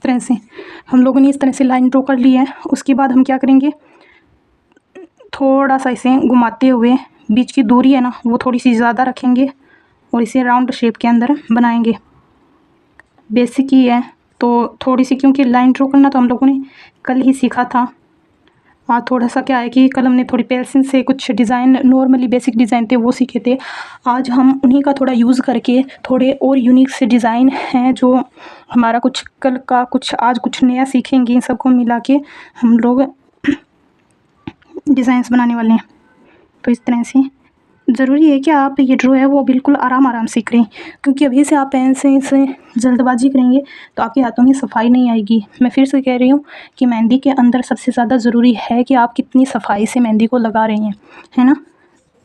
तरह से हम लोगों ने इस तरह से लाइन ड्रॉ कर ली है। उसके बाद हम क्या करेंगे, थोड़ा सा इसे घुमाते हुए बीच की दूरी है ना वो थोड़ी सी ज़्यादा रखेंगे और इसे राउंड शेप के अंदर बनाएंगे। बेसिक ही है तो थोड़ी सी, क्योंकि लाइन ड्रॉ करना तो हम लोगों ने कल ही सीखा था। आज थोड़ा सा क्या है कि कल हमने थोड़ी पेंसिल से कुछ डिज़ाइन, नॉर्मली बेसिक डिज़ाइन थे वो सीखे थे। आज हम उन्हीं का थोड़ा यूज़ करके थोड़े और यूनिक से डिज़ाइन हैं जो हमारा कुछ कल का कुछ आज कुछ नया सीखेंगे। इन सबको मिला के हम लोग डिज़ाइंस बनाने वाले हैं। तो इस तरह से ज़रूरी है कि आप ये ड्रॉ है वो बिल्कुल आराम आराम से करें, क्योंकि अभी से आप पेन से इसे जल्दबाजी करेंगे तो आपके हाथों में सफाई नहीं आएगी। मैं फिर से कह रही हूँ कि मेहंदी के अंदर सबसे ज़्यादा ज़रूरी है कि आप कितनी सफाई से मेहंदी को लगा रहे हैं, है ना।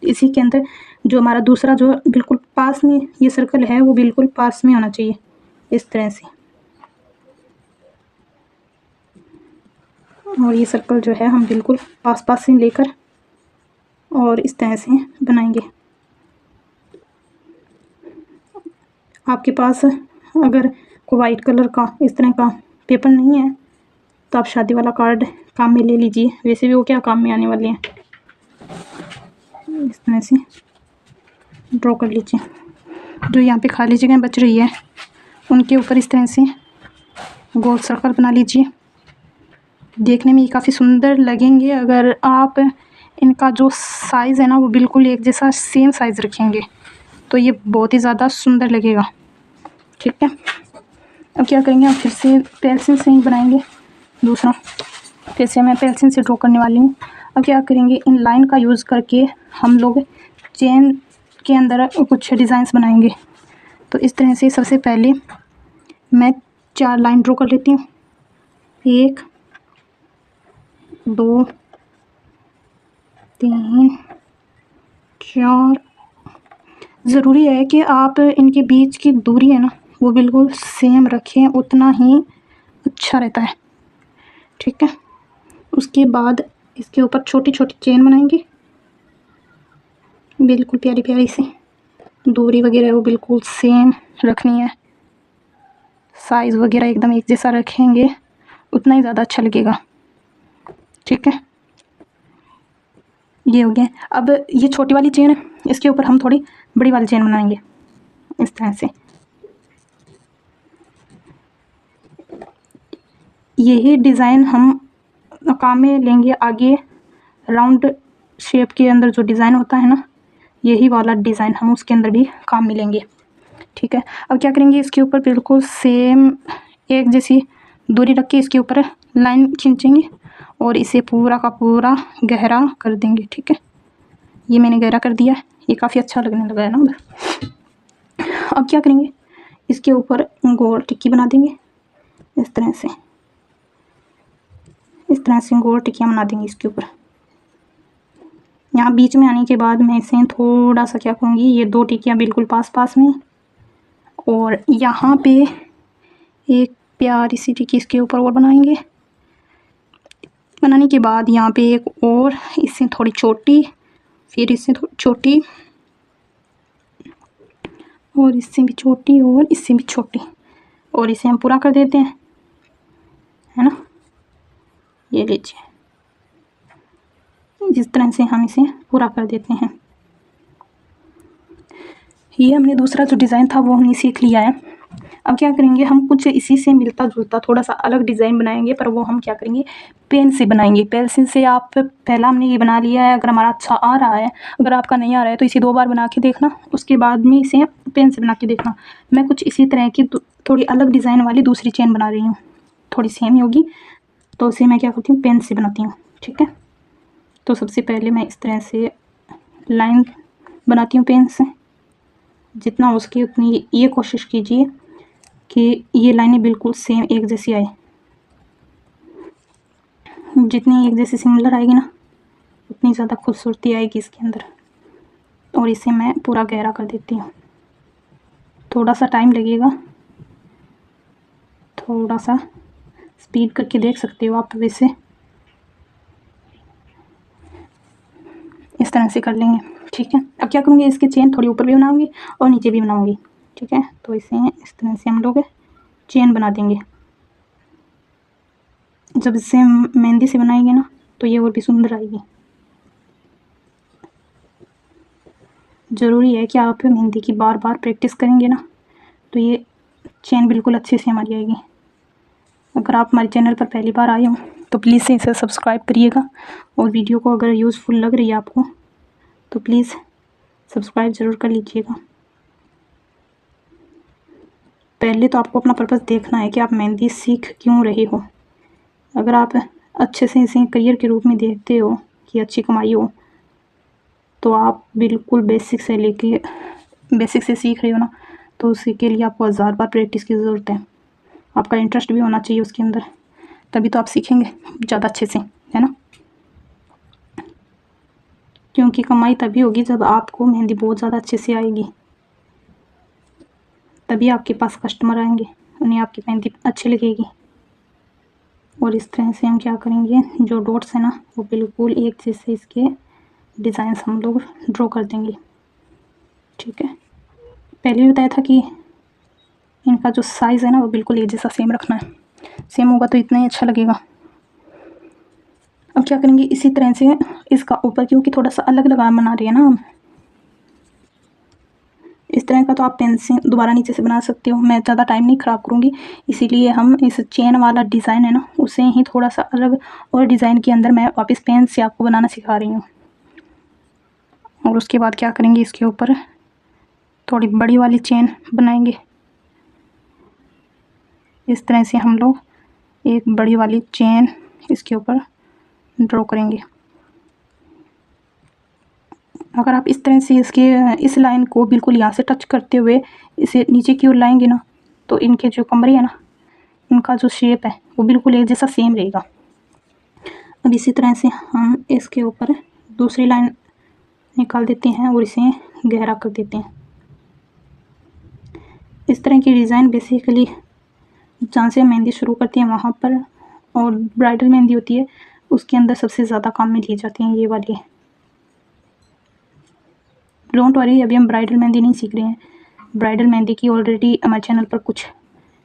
इसी के अंदर जो हमारा दूसरा जो बिल्कुल पास में ये सर्कल है वो बिल्कुल पास में होना चाहिए इस तरह से। और ये सर्कल जो है हम बिल्कुल पास पास से लेकर और इस तरह से बनाएंगे। आपके पास अगर कोई वाइट कलर का इस तरह का पेपर नहीं है तो आप शादी वाला कार्ड काम में ले लीजिए, वैसे भी वो क्या काम में आने वाले हैं। इस तरह से ड्रॉ कर लीजिए। जो यहाँ पे खाली जगह बच रही है उनके ऊपर इस तरह से गोल सर्कल बना लीजिए। देखने में ये काफ़ी सुंदर लगेंगे अगर आप इनका जो साइज़ है ना वो बिल्कुल एक जैसा सेम साइज़ रखेंगे तो ये बहुत ही ज़्यादा सुंदर लगेगा। ठीक है, अब क्या करेंगे, हम फिर से पेंसिल से ही बनाएंगे दूसरा। फिर से मैं पेंसिल से ड्रॉ करने वाली हूँ। अब क्या करेंगे, इन लाइन का यूज़ करके हम लोग चेन के अंदर कुछ डिज़ाइंस बनाएंगे। तो इस तरह से सबसे पहले मैं 4 लाइन ड्रॉ कर लेती हूँ। 1 2 3 4। ज़रूरी है कि आप इनके बीच की दूरी है ना वो बिल्कुल सेम रखें, उतना ही अच्छा रहता है। ठीक है, उसके बाद इसके ऊपर छोटी छोटी चेन बनाएंगे, बिल्कुल प्यारी प्यारी सी। दूरी वगैरह वो बिल्कुल सेम रखनी है, साइज़ वगैरह एकदम एक जैसा रखेंगे उतना ही ज़्यादा अच्छा लगेगा। ठीक है, ये हो गया। अब ये छोटी वाली चेन है, इसके ऊपर हम थोड़ी बड़ी वाली चेन बनाएंगे इस तरह से। यही डिज़ाइन हम काम में लेंगे आगे। राउंड शेप के अंदर जो डिज़ाइन होता है ना, यही वाला डिज़ाइन हम उसके अंदर भी काम में लेंगे। ठीक है, अब क्या करेंगे, इसके ऊपर बिल्कुल सेम एक जैसी दूरी रख के इसके ऊपर लाइन खींचेंगे और इसे पूरा का पूरा गहरा कर देंगे। ठीक है, ये मैंने गहरा कर दिया है, ये काफ़ी अच्छा लगने लगा है ना। अब क्या करेंगे, इसके ऊपर गोल टिक्की बना देंगे इस तरह से। इस तरह से गोल टिक्कियाँ बना देंगे इसके ऊपर। यहाँ बीच में आने के बाद मैं इसे थोड़ा सा क्या करूँगी, ये 2 टिक्कियाँ बिल्कुल पास पास में और यहाँ पे एक प्यारी सी टिक्की इसके ऊपर और बनाएंगे। बनाने के बाद यहाँ पे एक और, इससे थोड़ी छोटी, फिर इससे थोड़ी छोटी और इससे भी छोटी और इससे भी छोटी, और इसे हम पूरा कर देते हैं, है ना। ये लीजिए, जिस तरह से हम इसे पूरा कर देते हैं। ये हमने दूसरा जो डिज़ाइन था वो हमने सीख लिया है। अब क्या करेंगे, हम कुछ इसी से मिलता जुलता थोड़ा सा अलग डिज़ाइन बनाएंगे, पर वो हम क्या करेंगे, पेन से बनाएंगे। पेंसिल से आप पहला हमने ये बना लिया है, अगर हमारा अच्छा आ रहा है, अगर आपका नहीं आ रहा है तो इसे 2 बार बना के देखना, उसके बाद में इसे पेन से बना के देखना। मैं कुछ इसी तरह की थोड़ी अलग डिज़ाइन वाली दूसरी चेन बना रही हूँ, थोड़ी सेम ही होगी, तो उसे मैं क्या करती हूँ, पेन से बनाती हूँ। ठीक है, तो सबसे पहले मैं इस तरह से लाइन बनाती हूँ पेन से। जितना हो सके उतनी ये कोशिश कीजिए कि ये लाइनें बिल्कुल सेम एक जैसी आए। जितनी एक जैसी सिमिलर आएगी ना उतनी ज़्यादा खूबसूरती आएगी इसके अंदर। और इसे मैं पूरा गहरा कर देती हूँ। थोड़ा सा टाइम लगेगा, थोड़ा सा स्पीड करके देख सकते हो आप। वैसे इस तरह से कर लेंगे। ठीक है, अब क्या करूँगी, इसकी चेन थोड़ी ऊपर भी बनाऊँगी और नीचे भी बनाऊँगी। ठीक है, तो इसे इस तरह से हम लोग चेन बना देंगे। जब इसे मेहंदी से बनाएंगे ना तो ये और भी सुंदर आएगी। ज़रूरी है कि आप मेहंदी की बार बार प्रैक्टिस करेंगे ना तो ये चेन बिल्कुल अच्छे से हमारी आएगी। अगर आप हमारे चैनल पर पहली बार आए हो तो प्लीज़ से इसे सब्सक्राइब करिएगा, और वीडियो को अगर यूज़फुल लग रही है आपको तो प्लीज़ सब्सक्राइब ज़रूर कर लीजिएगा। पहले तो आपको अपना पर्पस देखना है कि आप मेहंदी सीख क्यों रहे हो। अगर आप अच्छे से इसे करियर के रूप में देखते हो कि अच्छी कमाई हो तो आप बिल्कुल बेसिक से सीख रहे हो ना, तो उसी के लिए आपको 1000 बार प्रैक्टिस की ज़रूरत है। आपका इंटरेस्ट भी होना चाहिए उसके अंदर, तभी तो आप सीखेंगे ज़्यादा अच्छे से, है ना। क्योंकि कमाई तभी होगी जब आपको मेहंदी बहुत ज़्यादा अच्छे से आएगी, तभी आपके पास कस्टमर आएंगे, उन्हें आपकी मेहंदी अच्छी लगेगी। और इस तरह से हम क्या करेंगे, जो डॉट्स है ना वो बिल्कुल एक जैसे इसके डिज़ाइंस हम लोग ड्रॉ कर देंगे। ठीक है, पहले भी बताया था कि इनका जो साइज़ है ना वो बिल्कुल एक जैसा सेम रखना है। सेम होगा तो इतना ही अच्छा लगेगा। अब क्या करेंगे, इसी तरह से इसका ऊपर, क्योंकि थोड़ा सा अलग लगाव बना रही है ना हम, इस तरह का तो आप पेन से दोबारा नीचे से बना सकते हो। मैं ज़्यादा टाइम नहीं ख़राब करूँगी, इसीलिए हम इस चेन वाला डिज़ाइन है ना उसे ही थोड़ा सा अलग और डिज़ाइन के अंदर मैं वापस पेन से आपको बनाना सिखा रही हूँ। और उसके बाद क्या करेंगे, इसके ऊपर थोड़ी बड़ी वाली चेन बनाएंगे। इस तरह से हम लोग एक बड़ी वाली चेन इसके ऊपर ड्रॉ करेंगे। अगर आप इस तरह से इस लाइन को बिल्कुल यहाँ से टच करते हुए इसे नीचे की ओर लाएंगे ना तो इनके जो कमरे हैं ना उनका जो शेप है वो बिल्कुल एक जैसा सेम रहेगा। अब इसी तरह से हम इसके ऊपर दूसरी लाइन निकाल देते हैं और इसे गहरा कर देते हैं। इस तरह की डिज़ाइन बेसिकली जहाँ से मेहंदी शुरू करती हैं वहाँ पर, और ब्राइडल मेहंदी होती है उसके अंदर सबसे ज़्यादा काम में ली जाती हैं ये वाली। डोंट वरी, अभी हम ब्राइडल मेहंदी नहीं सीख रहे हैं। ब्राइडल मेहंदी की ऑलरेडी हमारे चैनल पर कुछ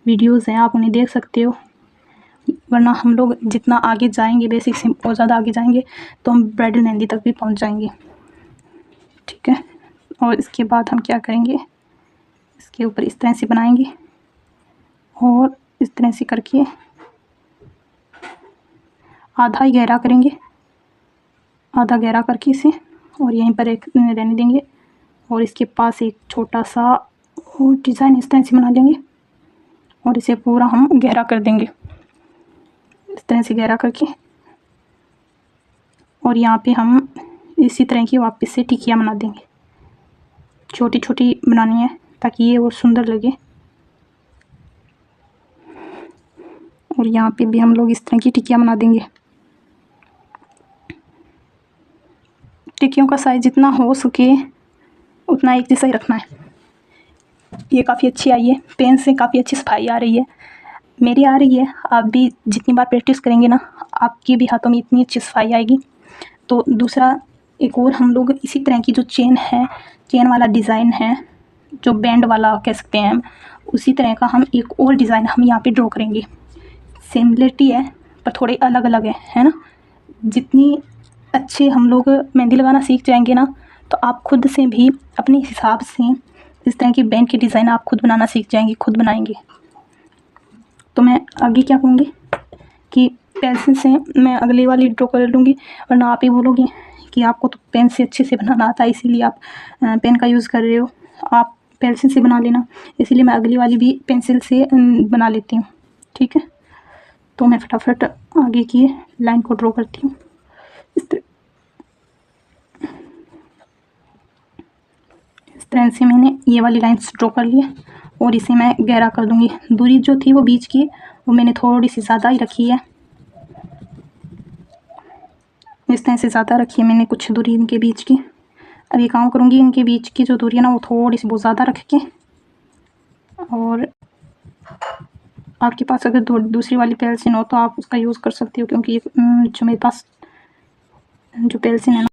वीडियोस हैं, आप उन्हें देख सकते हो। वरना हम लोग जितना आगे जाएंगे, बेसिक से बहुत ज़्यादा आगे जाएंगे तो हम ब्राइडल मेहंदी तक भी पहुंच जाएंगे। ठीक है, और इसके बाद हम क्या करेंगे, इसके ऊपर इस तरह से बनाएंगे और इस तरह से करके आधा ही गहरा करेंगे, आधा गहरा करके इसे और यहीं पर एक रहने देंगे। और इसके पास एक छोटा सा और डिज़ाइन इस तरह से बना लेंगे और इसे पूरा हम गहरा कर देंगे इस तरह से गहरा करके। और यहाँ पे हम इसी तरह की वापस से टिकिया बना देंगे, छोटी छोटी बनानी है ताकि ये और सुंदर लगे। और यहाँ पे भी हम लोग इस तरह की टिकिया बना देंगे। टिकियों का साइज़ जितना हो सके उतना एक जैसा ही रखना है। ये काफ़ी अच्छी आई है, पेन से काफ़ी अच्छी सफाई आ रही है, मेरी आ रही है। आप भी जितनी बार प्रैक्टिस करेंगे ना आपके भी हाथों में इतनी अच्छी सफाई आएगी। तो दूसरा एक और हम लोग इसी तरह की जो चेन है, चेन वाला डिज़ाइन है जो बैंड वाला कह सकते हैं हम, उसी तरह का हम एक और डिज़ाइन हम यहाँ पे ड्रॉ करेंगे। सिमिलरिटी है पर थोड़े अलग अलग है ना। जितनी अच्छे हम लोग मेहंदी लगाना सीख जाएंगे ना तो आप खुद से भी अपने हिसाब से इस तरह की बैंड की डिज़ाइन आप खुद बनाना सीख जाएंगे, खुद बनाएंगे। तो मैं आगे क्या कहूँगी कि पेंसिल से मैं अगली वाली ड्रॉ कर लूँगी, वरना आप ही बोलोगे कि आपको तो पेन से अच्छे से बनाना आता है इसीलिए आप पेन का यूज़ कर रहे हो, आप पेंसिल से बना लेना। इसीलिए मैं अगली वाली भी पेंसिल से बना लेती हूँ। ठीक है, तो मैं फटाफट आगे की लाइन को ड्रॉ करती हूँ। इस तरह से मैंने ये वाली लाइन्स ड्रॉ कर ली है और इसे मैं गहरा कर दूँगी। दूरी जो थी वो बीच की वो मैंने थोड़ी सी ज़्यादा ही रखी है, इस तरह से ज़्यादा रखी है मैंने कुछ दूरी इनके बीच की। अब ये काम करूँगी, इनके बीच की जो दूरी है ना वो थोड़ी सी बहुत ज़्यादा रख के, और आपके पास अगर दूसरी वाली पेंसिल हो तो आप उसका यूज़ कर सकते हो, क्योंकि जो मेरे पास जो पेंसिल है ना